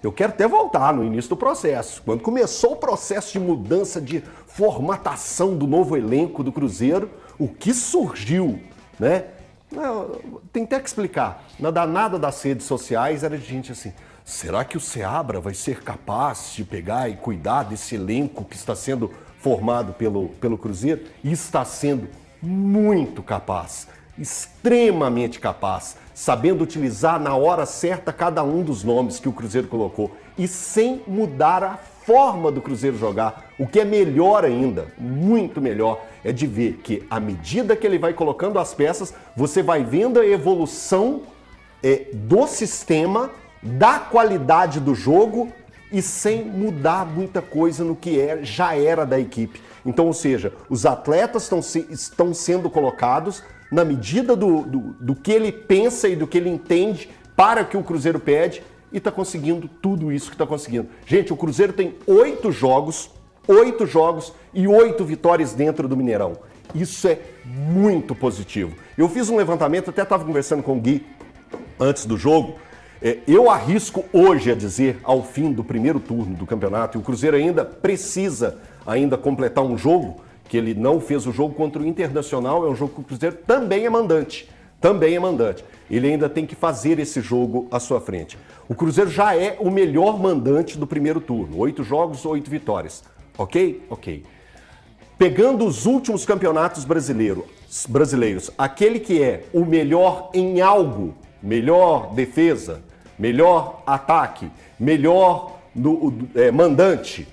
Eu quero até voltar no início do processo. Quando começou o processo de mudança, de formatação do novo elenco do Cruzeiro, o que surgiu, né? Tem até que explicar. Na danada das redes sociais era de gente assim, será que o Seabra vai ser capaz de pegar e cuidar desse elenco que está sendo formado pelo Cruzeiro? E está sendo muito capaz, extremamente capaz, sabendo utilizar na hora certa cada um dos nomes que o Cruzeiro colocou e sem mudar a forma do Cruzeiro jogar. O que é melhor ainda, muito melhor, é de ver que à medida que ele vai colocando as peças, você vai vendo a evolução do sistema, da qualidade do jogo e sem mudar muita coisa no que já era da equipe. Então, ou seja, os atletas estão sendo colocados na medida do que ele pensa e do que ele entende para que o Cruzeiro pede e está conseguindo tudo isso que está conseguindo. Gente, o Cruzeiro tem 8 jogos e 8 vitórias dentro do Mineirão. Isso é muito positivo. Eu fiz um levantamento, até estava conversando com o Gui antes do jogo. Eu arrisco hoje a dizer, ao fim do primeiro turno do campeonato, e o Cruzeiro ainda precisa completar um jogo, que ele não fez o jogo contra o Internacional, é um jogo que o Cruzeiro também é mandante. Ele ainda tem que fazer esse jogo à sua frente. O Cruzeiro já é o melhor mandante do primeiro turno. 8 jogos, 8 vitórias. Ok? Ok. Pegando os últimos campeonatos brasileiros, aquele que é o melhor em algo, melhor defesa, melhor ataque, melhor mandante,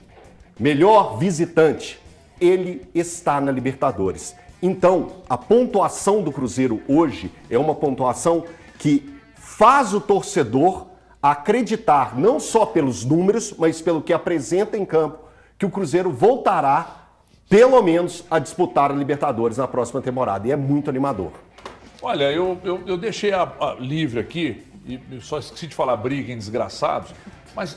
melhor visitante, ele está na Libertadores. Então, a pontuação do Cruzeiro hoje é uma pontuação que faz o torcedor acreditar, não só pelos números, mas pelo que apresenta em campo, que o Cruzeiro voltará, pelo menos, a disputar a Libertadores na próxima temporada. E é muito animador. Olha, eu deixei a livre aqui, e só esqueci de falar briga em desgraçados, mas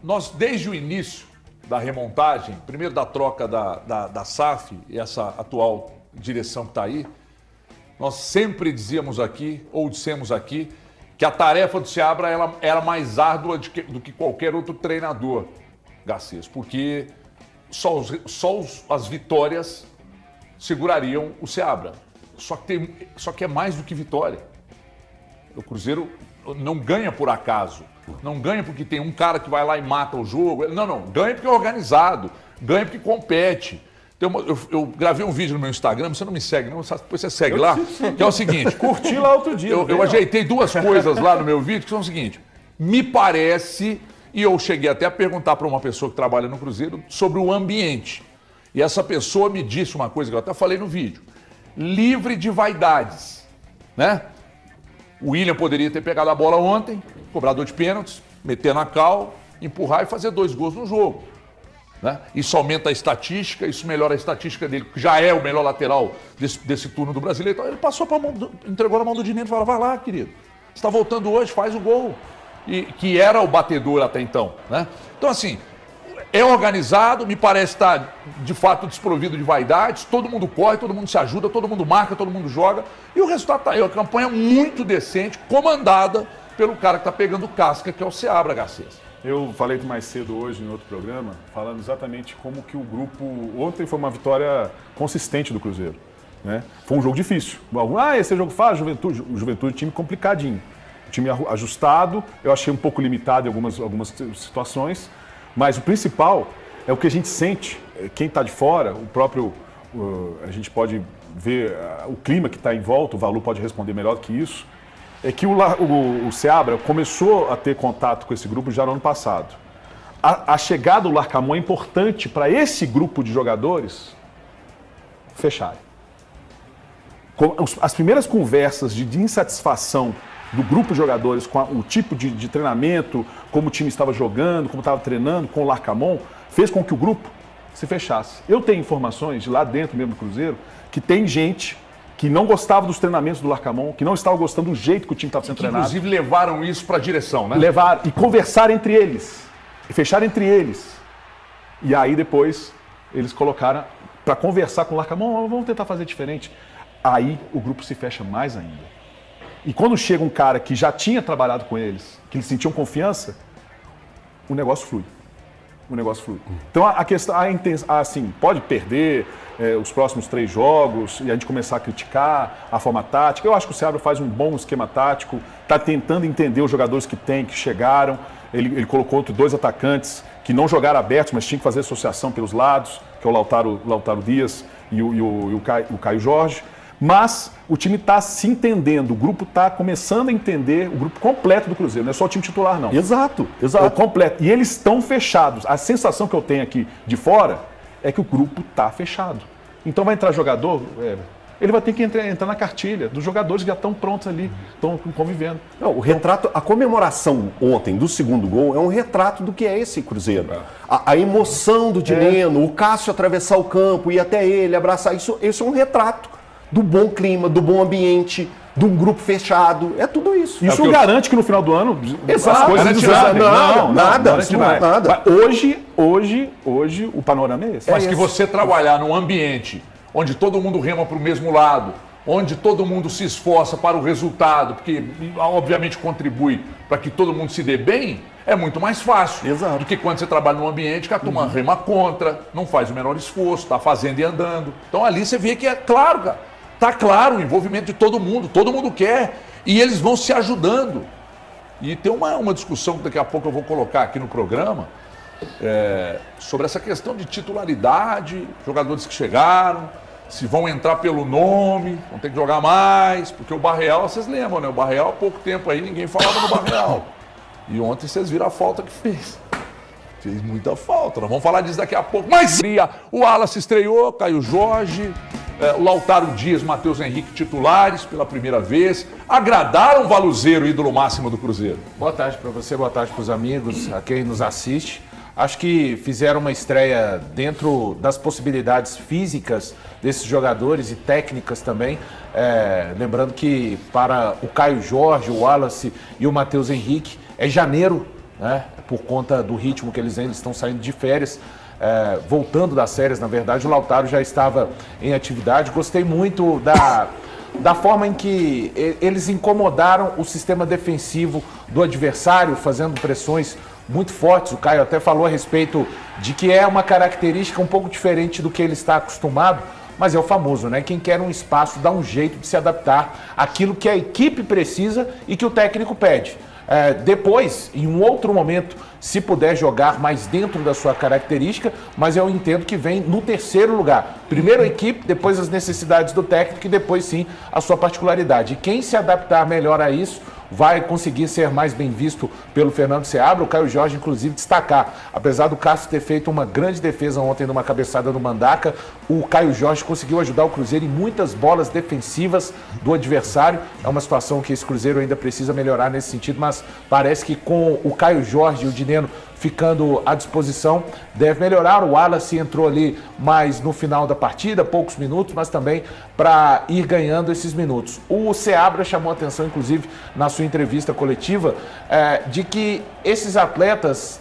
nós, desde o início da remontagem, primeiro da troca da SAF e essa atual direção que está aí, nós sempre dizíamos aqui, ou dissemos aqui, que a tarefa do Seabra era mais árdua do que qualquer outro treinador, Garcês, porque só as vitórias segurariam o Seabra. Só que é mais do que vitória. O Cruzeiro não ganha por acaso. Não ganha porque tem um cara que vai lá e mata o jogo. Não. Ganha porque é organizado. Ganha porque compete. Eu gravei um vídeo no meu Instagram, você não me segue, não? Depois você segue lá. Que é o seguinte. Curti lá outro dia. Eu ajeitei 2 coisas lá no meu vídeo que são o seguinte. Me parece, e eu cheguei até a perguntar para uma pessoa que trabalha no Cruzeiro sobre o ambiente. E essa pessoa me disse uma coisa que eu até falei no vídeo. Livre de vaidades, né? O William poderia ter pegado a bola ontem, cobrador de pênaltis, meter na cal, empurrar e fazer 2 gols no jogo, né? Isso aumenta a estatística, isso melhora a estatística dele, que já é o melhor lateral desse turno do Brasileiro. Então ele passou para entregou na mão do Dinheiro e falou, vai lá, querido, você está voltando hoje, faz o gol. E que era o batedor até então, né? Então assim, é organizado, me parece estar de fato desprovido de vaidades, todo mundo corre, todo mundo se ajuda, todo mundo marca, todo mundo joga, e o resultado está aí, uma campanha muito decente, comandada pelo cara que está pegando casca, que é o Seabra, Garcês. Eu falei mais cedo hoje em outro programa, falando exatamente como que o grupo... Ontem foi uma vitória consistente do Cruzeiro, né? Foi um jogo difícil. Esse é jogo fácil, Juventude, time complicadinho. Time ajustado, eu achei um pouco limitado em algumas situações, mas o principal é o que a gente sente, quem está de fora, a gente pode ver o clima que está em volta, o Valu pode responder melhor do que isso, é que o Seabra começou a ter contato com esse grupo já no ano passado. A chegada do Larcamón é importante para esse grupo de jogadores fecharem. As primeiras conversas de insatisfação do grupo de jogadores com o tipo de treinamento, como o time estava jogando, como estava treinando com o Larcamón, fez com que o grupo se fechasse. Eu tenho informações de lá dentro mesmo do Cruzeiro que tem gente que não gostava dos treinamentos do Larcamón, que não estava gostando do jeito que o time estava sendo treinado. Inclusive levaram isso para a direção, né? Levaram e conversaram entre eles, e fecharam entre eles. E aí depois eles colocaram para conversar com o Larcamón, vamos tentar fazer diferente. Aí o grupo se fecha mais ainda. E quando chega um cara que já tinha trabalhado com eles, que eles sentiam confiança, o negócio flui. Então a questão, assim, pode perder os próximos 3 jogos e a gente começar a criticar a forma tática. Eu acho que o Seabra faz um bom esquema tático, está tentando entender os jogadores que tem, que chegaram. Ele colocou 2 atacantes que não jogaram abertos, mas tinham que fazer associação pelos lados, que é o Lautaro Dias e o Caio Jorge. Mas o time está se entendendo, o grupo está começando a entender, o grupo completo do Cruzeiro, não é só o time titular, não. Exato. É o completo. E eles estão fechados. A sensação que eu tenho aqui de fora é que o grupo está fechado. Então vai entrar jogador, ele vai ter que entrar na cartilha dos jogadores que já estão prontos ali, estão convivendo. Não, o retrato, a comemoração ontem do segundo gol é um retrato do que é esse Cruzeiro. A emoção do Dineno, o Cássio atravessar o campo, ir até ele, abraçar, isso é um retrato do bom clima, do bom ambiente, de um grupo fechado, é tudo isso. Isso garante que no final do ano Exato. as coisas desandem. Nada. Hoje o panorama é esse. Mas que você trabalhar num ambiente onde todo mundo rema para o mesmo lado, onde todo mundo se esforça para o resultado, porque obviamente contribui para que todo mundo se dê bem, é muito mais fácil. Exato. Do que quando você trabalha num ambiente que a turma rema contra, não faz o menor esforço, está fazendo e andando. Então ali você vê que é claro, cara. Tá claro o envolvimento de todo mundo quer, e eles vão se ajudando. E tem uma discussão que daqui a pouco eu vou colocar aqui no programa, sobre essa questão de titularidade, jogadores que chegaram, se vão entrar pelo nome, vão ter que jogar mais, porque o Barreal, vocês lembram, né? O Barreal há pouco tempo aí, ninguém falava do Barreal. E ontem vocês viram a falta que fez. Fez muita falta, nós vamos falar disso daqui a pouco. Mas o Wallace estreou, Caio Jorge, o Lautaro Dias, Matheus Henrique titulares pela primeira vez. Agradaram o Valuzeiro, ídolo máximo do Cruzeiro? Boa tarde para você, boa tarde para os amigos, a quem nos assiste. Acho que fizeram uma estreia dentro das possibilidades físicas desses jogadores e técnicas também. Lembrando que para o Caio Jorge, o Wallace e o Matheus Henrique é janeiro, né? Por conta do ritmo que eles estão saindo de férias. Voltando das férias, na verdade, o Lautaro já estava em atividade. Gostei muito da forma em que eles incomodaram o sistema defensivo do adversário, fazendo pressões muito fortes. O Caio até falou a respeito de que é uma característica um pouco diferente do que ele está acostumado, mas é o famoso, né? Quem quer um espaço dá um jeito de se adaptar àquilo que a equipe precisa e que o técnico pede. Depois, em um outro momento, se puder jogar mais dentro da sua característica, mas eu entendo que vem no terceiro lugar. Primeiro a equipe, depois as necessidades do técnico e depois sim a sua particularidade. E quem se adaptar melhor a isso vai conseguir ser mais bem visto pelo Fernando Seabra. O Caio Jorge, inclusive, destacar. Apesar do Cássio ter feito uma grande defesa ontem numa cabeçada do Mandaca, o Caio Jorge conseguiu ajudar o Cruzeiro em muitas bolas defensivas do adversário. É uma situação que esse Cruzeiro ainda precisa melhorar nesse sentido, mas parece que com o Caio Jorge e o Dineno ficando à disposição, deve melhorar. O Wallace entrou ali mais no final da partida, poucos minutos, mas também para ir ganhando esses minutos. O Seabra chamou a atenção, inclusive, na sua entrevista coletiva, de que esses atletas,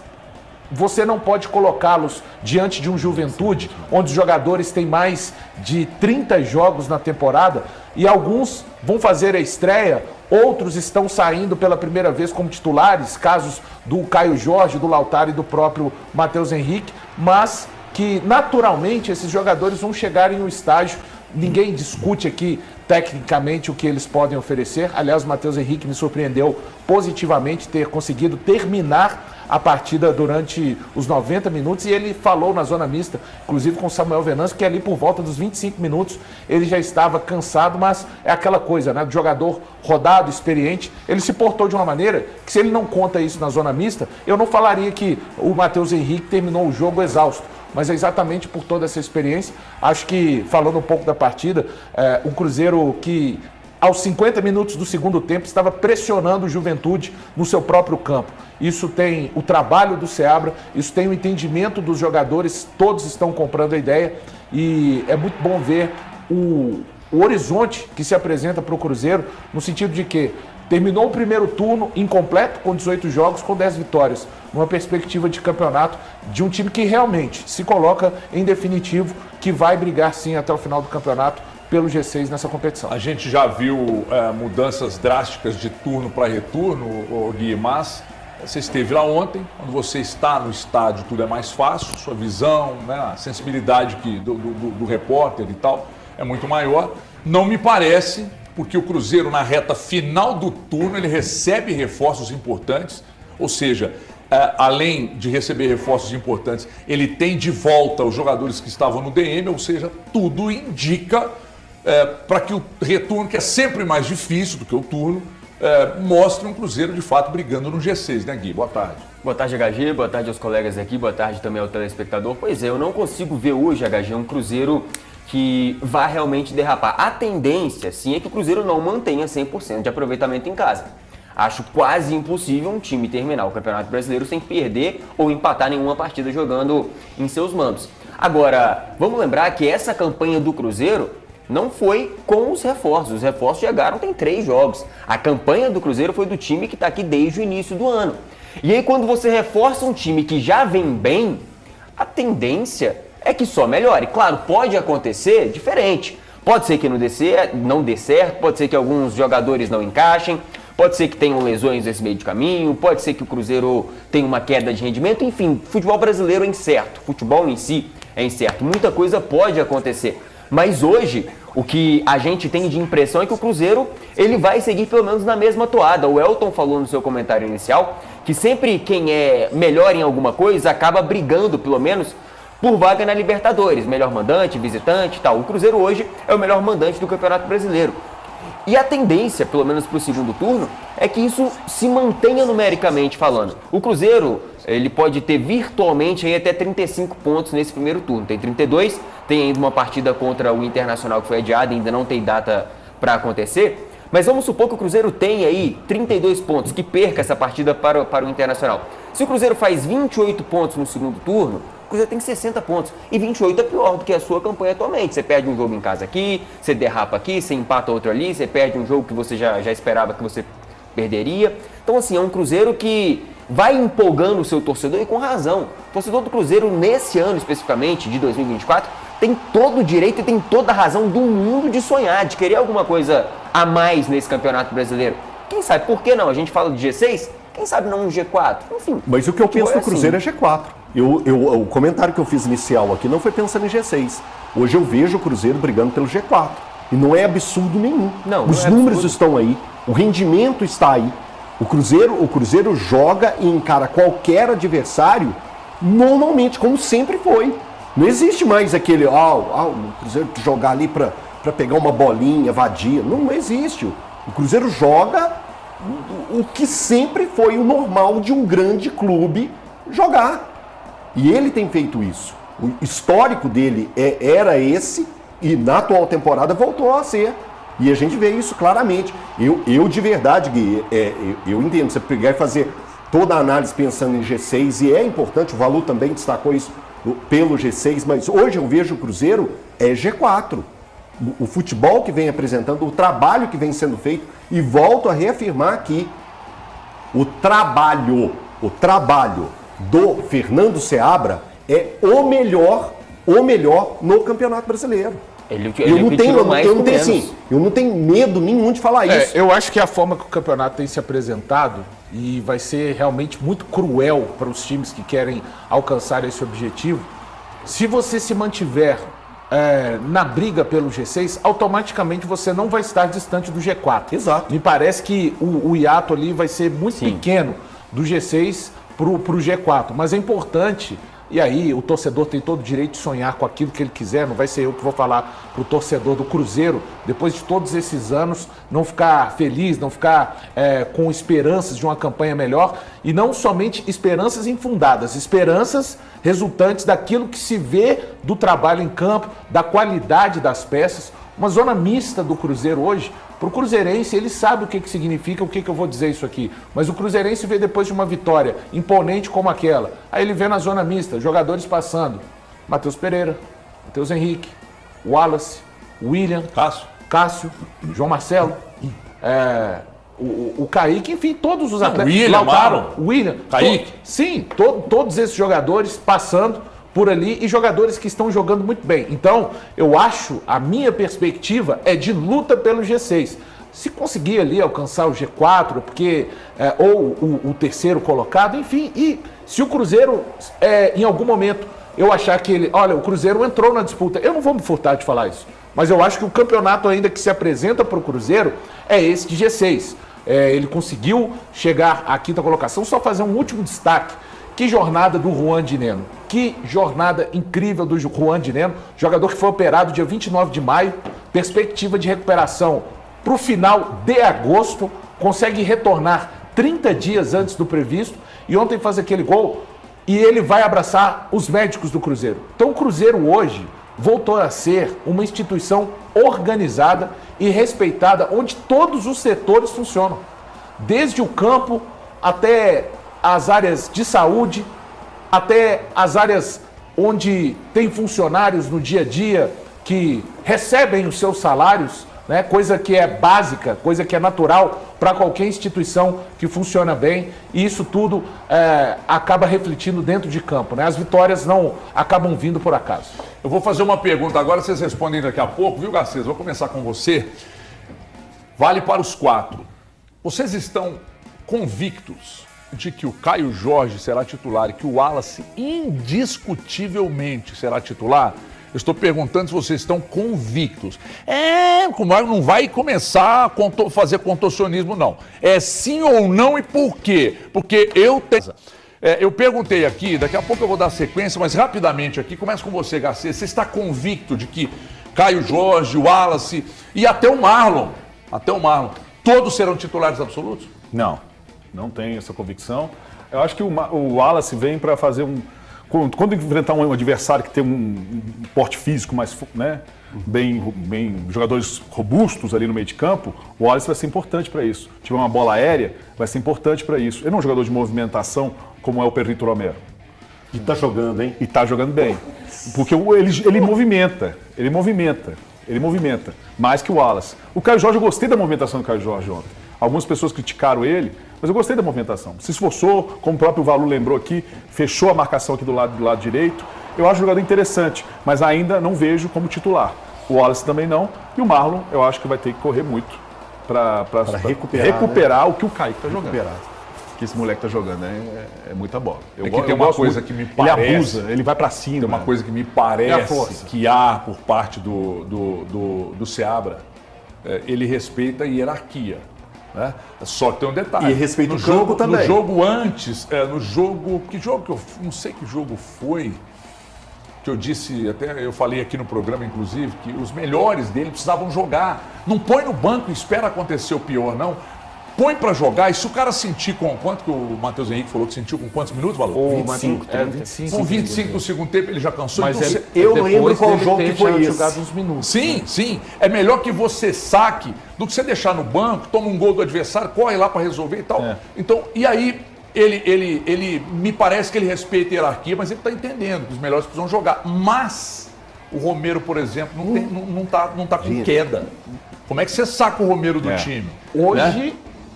você não pode colocá-los diante de um Juventude, onde os jogadores têm mais de 30 jogos na temporada, e alguns vão fazer a estreia, outros estão saindo pela primeira vez como titulares, casos do Caio Jorge, do Lautaro e do próprio Matheus Henrique, mas que naturalmente esses jogadores vão chegar em um estágio, ninguém discute aqui tecnicamente o que eles podem oferecer. Aliás, o Matheus Henrique me surpreendeu positivamente ter conseguido terminar a partida durante os 90 minutos, e ele falou na zona mista, inclusive com o Samuel Venâncio, que ali por volta dos 25 minutos ele já estava cansado, mas é aquela coisa, né, do jogador rodado, experiente. Ele se portou de uma maneira que, se ele não conta isso na zona mista, eu não falaria que o Matheus Henrique terminou o jogo exausto, mas é exatamente por toda essa experiência. Acho que, falando um pouco da partida, um Cruzeiro que aos 50 minutos do segundo tempo estava pressionando o Juventude no seu próprio campo. Isso tem o trabalho do Seabra, isso tem o entendimento dos jogadores, todos estão comprando a ideia, e é muito bom ver o horizonte que se apresenta para o Cruzeiro, no sentido de que terminou o primeiro turno incompleto, com 18 jogos, com 10 vitórias, numa perspectiva de campeonato de um time que realmente se coloca em definitivo, que vai brigar sim até o final do campeonato pelo G6 nessa competição. A gente já viu mudanças drásticas de turno para retorno, Gui, mas Você esteve lá ontem, quando você está no estádio tudo é mais fácil, sua visão, né, a sensibilidade do repórter e tal é muito maior. Não me parece, porque o Cruzeiro na reta final do turno ele recebe reforços importantes, ou seja, além de receber reforços importantes, ele tem de volta os jogadores que estavam no DM, ou seja, tudo indica para que o retorno, que é sempre mais difícil do que o turno, mostre um Cruzeiro de fato brigando no G6, né, Gui? Boa tarde. Boa tarde, HG. Boa tarde aos colegas aqui. Boa tarde também ao telespectador. Pois é, eu não consigo ver hoje, HG, um Cruzeiro que vá realmente derrapar. A tendência, sim, é que o Cruzeiro não mantenha 100% de aproveitamento em casa. Acho quase impossível um time terminar o Campeonato Brasileiro sem perder ou empatar nenhuma partida jogando em seus mandos. Agora, vamos lembrar que essa campanha do Cruzeiro não foi com os reforços. Os reforços chegaram tem 3 jogos. A campanha do Cruzeiro foi do time que está aqui desde o início do ano. E aí quando você reforça um time que já vem bem, a tendência é que só melhore. Claro, pode acontecer diferente. Pode ser que não dê certo, pode ser que alguns jogadores não encaixem, pode ser que tenham lesões nesse meio de caminho, pode ser que o Cruzeiro tenha uma queda de rendimento. Enfim, futebol brasileiro é incerto. Futebol em si é incerto. Muita coisa pode acontecer. Mas hoje, o que a gente tem de impressão é que o Cruzeiro ele vai seguir pelo menos na mesma toada. O Elton falou no seu comentário inicial que sempre quem é melhor em alguma coisa acaba brigando, pelo menos, por vaga na Libertadores. Melhor mandante, visitante e tal. O Cruzeiro hoje é o melhor mandante do Campeonato Brasileiro. E a tendência, pelo menos para o segundo turno, é que isso se mantenha numericamente falando. O Cruzeiro ele pode ter virtualmente aí até 35 pontos nesse primeiro turno. Tem 32, tem ainda uma partida contra o Internacional que foi adiada, ainda não tem data para acontecer. Mas vamos supor que o Cruzeiro tem aí 32 pontos, que perca essa partida para o Internacional. Se o Cruzeiro faz 28 pontos no segundo turno, o Cruzeiro tem 60 pontos. E 28 é pior do que a sua campanha atualmente. Você perde um jogo em casa aqui, você derrapa aqui, você empata outro ali, você perde um jogo que você já esperava que você perderia. Então, assim, é um Cruzeiro que vai empolgando o seu torcedor e com razão. O torcedor do Cruzeiro, nesse ano especificamente, de 2024, tem todo o direito e tem toda a razão do mundo de sonhar, de querer alguma coisa a mais nesse Campeonato Brasileiro. Quem sabe, por que não? A gente fala de G6, quem sabe não um G4? Enfim. Mas o que eu penso do Cruzeiro é G4. O comentário que eu fiz inicial aqui não foi pensando em G6. Hoje eu vejo o Cruzeiro brigando pelo G4. E não é absurdo nenhum. Os números estão aí, o rendimento está aí. O Cruzeiro joga e encara qualquer adversário normalmente, como sempre foi. Não existe mais aquele, o Cruzeiro jogar ali para pegar uma bolinha vadia. Não existe. O Cruzeiro joga o que sempre foi o normal de um grande clube jogar. E ele tem feito isso. O histórico dele era esse e na atual temporada voltou a ser. E a gente vê isso claramente. Eu de verdade, Gui, eu entendo. Você pegar e fazer toda a análise pensando em G6, e é importante, o Valu também destacou isso pelo G6, mas hoje eu vejo o Cruzeiro G4. O futebol que vem apresentando, o trabalho que vem sendo feito, e volto a reafirmar aqui, o trabalho do Fernando Seabra é o melhor no Campeonato Brasileiro. Eu não tenho medo nenhum de falar isso. Eu acho que a forma que o campeonato tem se apresentado e vai ser realmente muito cruel para os times que querem alcançar esse objetivo. Se você se mantiver na briga pelo G6, automaticamente você não vai estar distante do G4. Exato. Me parece que o hiato ali vai ser muito pequeno do G6 para o G4, mas é importante. E aí o torcedor tem todo o direito de sonhar com aquilo que ele quiser, não vai ser eu que vou falar para o torcedor do Cruzeiro, depois de todos esses anos, não ficar feliz, não ficar com esperanças de uma campanha melhor, e não somente esperanças infundadas, esperanças resultantes daquilo que se vê do trabalho em campo, da qualidade das peças. Uma zona mista do Cruzeiro hoje, para o cruzeirense, ele sabe o que significa, o que eu vou dizer isso aqui. Mas o cruzeirense vê depois de uma vitória imponente como aquela. Aí ele vê na zona mista, jogadores passando. Matheus Pereira, Matheus Henrique, Wallace, William, Cássio, João Marcelo, o Kaique, enfim, todos os atletas. William, Kaique. Sim, todos esses jogadores passando por ali e jogadores que estão jogando muito bem. Então, eu acho, a minha perspectiva é de luta pelo G6. se conseguir ali alcançar o G4, porque ou o terceiro colocado, enfim, e se o Cruzeiro em algum momento eu achar que olha, o Cruzeiro entrou na disputa, eu não vou me furtar de falar isso, mas eu acho que o campeonato ainda que se apresenta para o Cruzeiro é esse de G6. Ele conseguiu chegar à quinta colocação. Só fazer um último destaque. Que jornada do Juan Dineno. Que jornada incrível do Juan Dineno. Jogador que foi operado dia 29 de maio. Perspectiva de recuperação para o final de agosto. Consegue retornar 30 dias antes do previsto. E ontem faz aquele gol. E ele vai abraçar os médicos do Cruzeiro. Então o Cruzeiro hoje voltou a ser uma instituição organizada e respeitada, onde todos os setores funcionam. Desde o campo até as áreas de saúde, até as áreas onde tem funcionários no dia a dia que recebem os seus salários, né? Coisa que é básica, coisa que é natural para qualquer instituição que funciona bem, e isso tudo acaba refletindo dentro de campo, né? As vitórias não acabam vindo por acaso. Eu vou fazer uma pergunta agora, vocês respondem daqui a pouco, viu, Garcês? Vou começar com você. Vale para os 4. Vocês estão convictos de que o Caio Jorge será titular e que o Wallace indiscutivelmente será titular? Eu estou perguntando se vocês estão convictos. Não vai começar a fazer contorcionismo, não. É sim ou não e por quê? Porque eu tenho... eu perguntei aqui, daqui a pouco eu vou dar sequência, mas rapidamente aqui, começa com você, Garcês. Você está convicto de que Caio Jorge, Wallace e até o Marlon, todos serão titulares absolutos? Não tenho essa convicção. Eu acho que o Wallace vem para fazer quando enfrentar um adversário que tem um porte físico mais, né, bem jogadores robustos ali no meio de campo, o Wallace vai ser importante para isso. Se tiver uma bola aérea, vai ser importante para isso. Ele não é um jogador de movimentação como é o Perrito Romero. E tá jogando, hein? E tá jogando bem. Porque ele movimenta mais que o Wallace. O Caio Jorge, eu gostei da movimentação do Caio Jorge ontem. Algumas pessoas criticaram ele, mas eu gostei da movimentação. Se esforçou, como o próprio Valu lembrou aqui, fechou a marcação aqui do lado direito. Eu acho um jogador interessante, mas ainda não vejo como titular. O Wallace também não. E o Marlon, eu acho que vai ter que correr muito para recuperar, né? O que o Caio está jogando. Que esse moleque tá jogando, é muita bola. Tem uma coisa que me parece... Ele abusa, ele vai para cima. Tem uma coisa que me parece que há por parte do Seabra. Ele respeita a hierarquia. Né? Só que tem um detalhe. E respeita o campo também. No jogo antes, não sei que jogo foi, que eu disse, até eu falei aqui no programa, inclusive, que os melhores dele precisavam jogar. Não põe no banco e espera acontecer o pior, não. Põe pra jogar, e se o cara sentir com quanto que o Matheus Henrique falou que sentiu com quantos minutos, Valor? 25. 25. Com 25 do segundo tempo ele já cansou. Mas então eu lembro qual jogo que foi esse. Jogado uns minutos. Sim. É melhor que você saque do que você deixar no banco, toma um gol do adversário, corre lá pra resolver e tal. Então, e aí ele me parece que ele respeita a hierarquia, mas ele tá entendendo que os melhores precisam jogar. Mas o Romero, por exemplo, não tá com queda. Como é que você saca o Romero do time?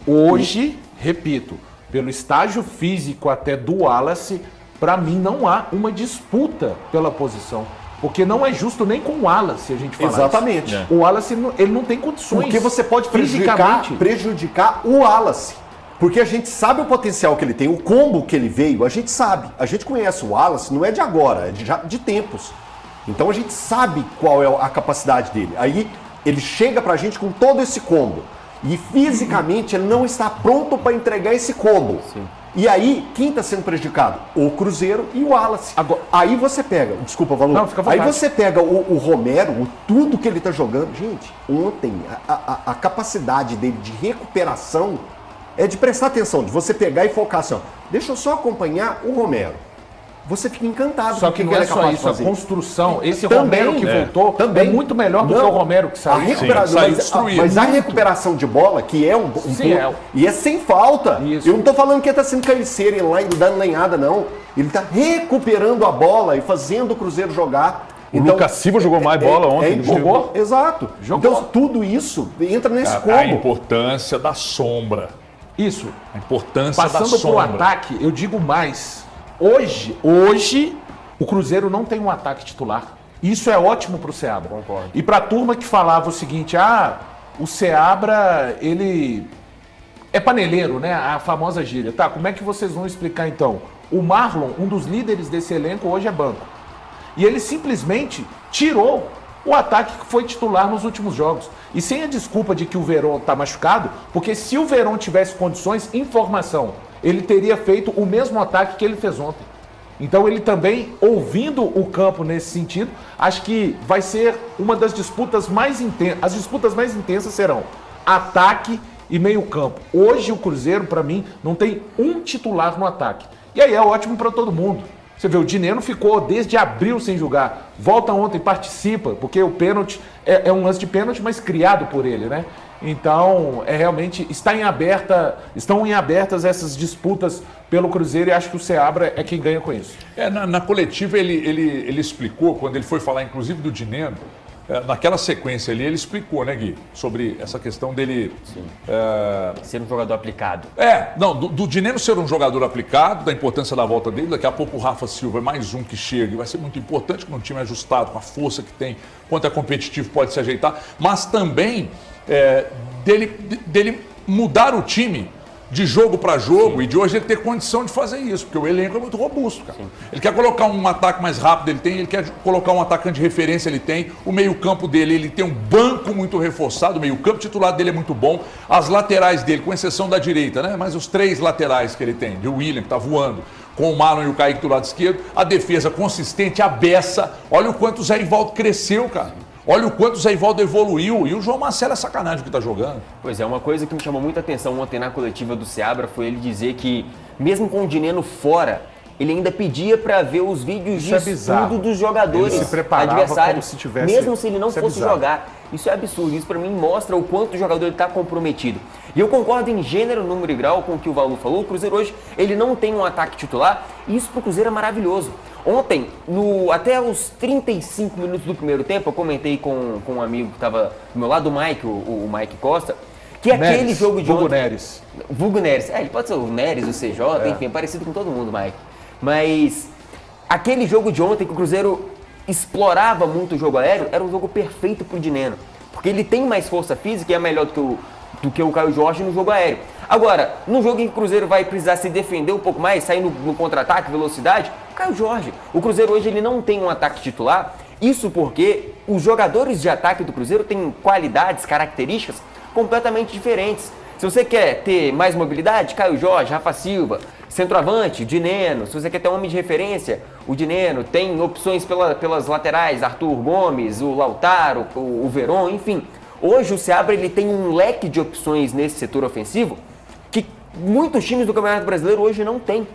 Hoje, repito, pelo estágio físico até do Wallace, para mim não há uma disputa pela posição. Porque não é justo nem com o Wallace a gente falar. Exatamente. Isso. O Wallace, ele não tem condições. Porque você pode prejudicar o Wallace. Porque a gente sabe o potencial que ele tem, o combo que ele veio, a gente sabe. A gente conhece o Wallace, não é de agora, é de tempos. Então a gente sabe qual é a capacidade dele. Aí ele chega pra gente com todo esse combo. E fisicamente ele não está pronto para entregar esse combo. Sim. E aí, quem está sendo prejudicado? O Cruzeiro e o Wallace. Agora, aí você pega, desculpa, Valor. Não, fica à vontade. Aí você pega o Romero, tudo que ele está jogando. Gente, ontem a capacidade dele de recuperação é de prestar atenção, de você pegar e focar assim, ó, deixa eu só acompanhar o Romero. Você fica encantado com o que ele é capaz de fazer. A construção, esse também, Romero que voltou, é muito melhor do que o Romero que saiu. Mas a recuperação de bola, que é e é sem falta. Isso. Eu não estou falando que ele está sendo caiceiro e dando lenhada, não. Ele está recuperando a bola e fazendo o Cruzeiro jogar. O Lucas Silva jogou mais bola ontem. Jogou? Exato. Jogou. Então tudo isso entra nesse combo. A importância da sombra. Isso. A importância da sombra. Passando para o ataque, eu digo mais. Hoje, o Cruzeiro não tem um ataque titular. Isso é ótimo para o Seabra. Concordo. E para a turma que falava o seguinte, o Seabra, ele é paneleiro, né? A famosa gíria. Tá, como é que vocês vão explicar então? O Marlon, um dos líderes desse elenco, hoje é banco. E ele simplesmente tirou o ataque que foi titular nos últimos jogos. E sem a desculpa de que o Veron está machucado, porque se o Veron tivesse condições, informação, ele teria feito o mesmo ataque que ele fez ontem. Então ele também, ouvindo o campo nesse sentido, acho que vai ser uma das disputas mais intensas. As disputas mais intensas serão ataque e meio campo. Hoje o Cruzeiro, para mim, não tem um titular no ataque. E aí é ótimo para todo mundo. Você vê, o Dineno ficou desde abril sem jogar. Volta ontem, participa, porque o pênalti é um lance de pênalti, mas criado por ele, né? Então, realmente estão em abertas essas disputas pelo Cruzeiro e acho que o Seabra é quem ganha com isso. Na coletiva ele explicou, quando ele foi falar inclusive do Dineno, naquela sequência ali, ele explicou, né, Gui, sobre essa questão dele... Ser um jogador aplicado. Do Dineno ser um jogador aplicado, da importância da volta dele. Daqui a pouco o Rafa Silva é mais um que chega e vai ser muito importante com um time ajustado, com a força que tem, quanto é competitivo pode se ajeitar, mas também dele mudar o time de jogo para jogo. Sim. E de hoje ele ter condição de fazer isso, porque o elenco é muito robusto, cara. Sim. Ele quer colocar um ataque mais rápido, ele quer colocar um atacante de referência, ele tem. O meio-campo dele, ele tem um banco muito reforçado, o meio-campo titular dele é muito bom. As laterais dele, com exceção da direita, né? Mas os 3 laterais que ele tem, de William, que tá voando, com o Marlon e o Kaique do lado esquerdo, a defesa consistente, a beça. Olha o quanto o Zé Rivaldo cresceu, cara. Olha o quanto o Zé Rivaldo evoluiu. E o João Marcelo é sacanagem que tá jogando. Pois é, uma coisa que me chamou muita atenção ontem na coletiva do Seabra foi ele dizer que, mesmo com o Dineno fora, ele ainda pedia para ver os vídeos de estudo dos jogadores adversários, se tivesse... mesmo se ele não fosse jogar. Isso é absurdo. Isso para mim mostra o quanto o jogador está comprometido. E eu concordo em gênero, número e grau com o que o Valu falou. O Cruzeiro hoje ele não tem um ataque titular e isso para o Cruzeiro é maravilhoso. Ontem, até os 35 minutos do primeiro tempo, eu comentei com um amigo que estava do meu lado, o Mike, o Mike Costa, que aquele jogo de ontem... Vulgo Neres. Ele pode ser o Neres, o CJ, enfim, é parecido com todo mundo, Mike. Mas aquele jogo de ontem que o Cruzeiro explorava muito o jogo aéreo, era um jogo perfeito pro Dineno. Porque ele tem mais força física e é melhor do que o Caio Jorge no jogo aéreo. Agora, no jogo em que o Cruzeiro vai precisar se defender um pouco mais, sair no contra-ataque, velocidade, o Caio Jorge. O Cruzeiro hoje ele não tem um ataque titular, isso porque os jogadores de ataque do Cruzeiro têm qualidades, características completamente diferentes. Se você quer ter mais mobilidade, Caio Jorge, Rafa Silva, centroavante, Dineno. Se você quer ter um homem de referência, o Dineno. Tem opções pelas laterais, Arthur Gomes, o Lautaro, o Veron, enfim. Hoje o Seabra ele tem um leque de opções nesse setor ofensivo que muitos times do Campeonato Brasileiro hoje não têm.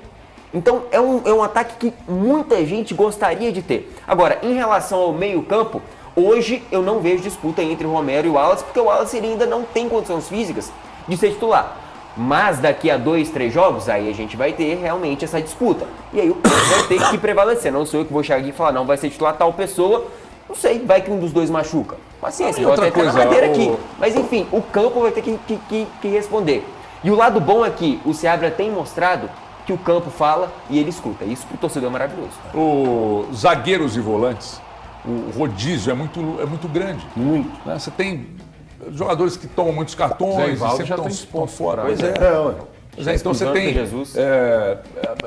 Então é um ataque que muita gente gostaria de ter. Agora, em relação ao meio-campo, hoje eu não vejo disputa entre o Romero e o Wallace, porque o Wallace ele ainda não tem condições físicas de ser titular. Mas daqui a 2, 3 jogos, aí a gente vai ter realmente essa disputa. E aí o vai ter que prevalecer. Não sou eu que vou chegar aqui e falar, não, vai ser titular tal pessoa. Não sei, vai que um dos dois machuca. Paciência, eu vou até na madeira aqui. Mas enfim, o campo vai ter que responder. E o lado bom é que o Seabra tem mostrado que o campo fala e ele escuta. Isso pro torcedor é maravilhoso. Os zagueiros e volantes, o rodízio é muito grande. Muito. Né? Você tem jogadores que tomam muitos cartões e sempre estão fora. Pois é. Então você tem...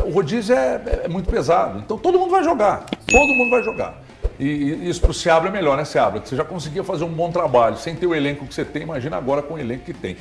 o rodízio é muito pesado. Então todo mundo vai jogar. Todo mundo vai jogar. E isso para o Seabra é melhor, né, Seabra? Você já conseguia fazer um bom trabalho sem ter o elenco que você tem. Imagina agora com o elenco que tem.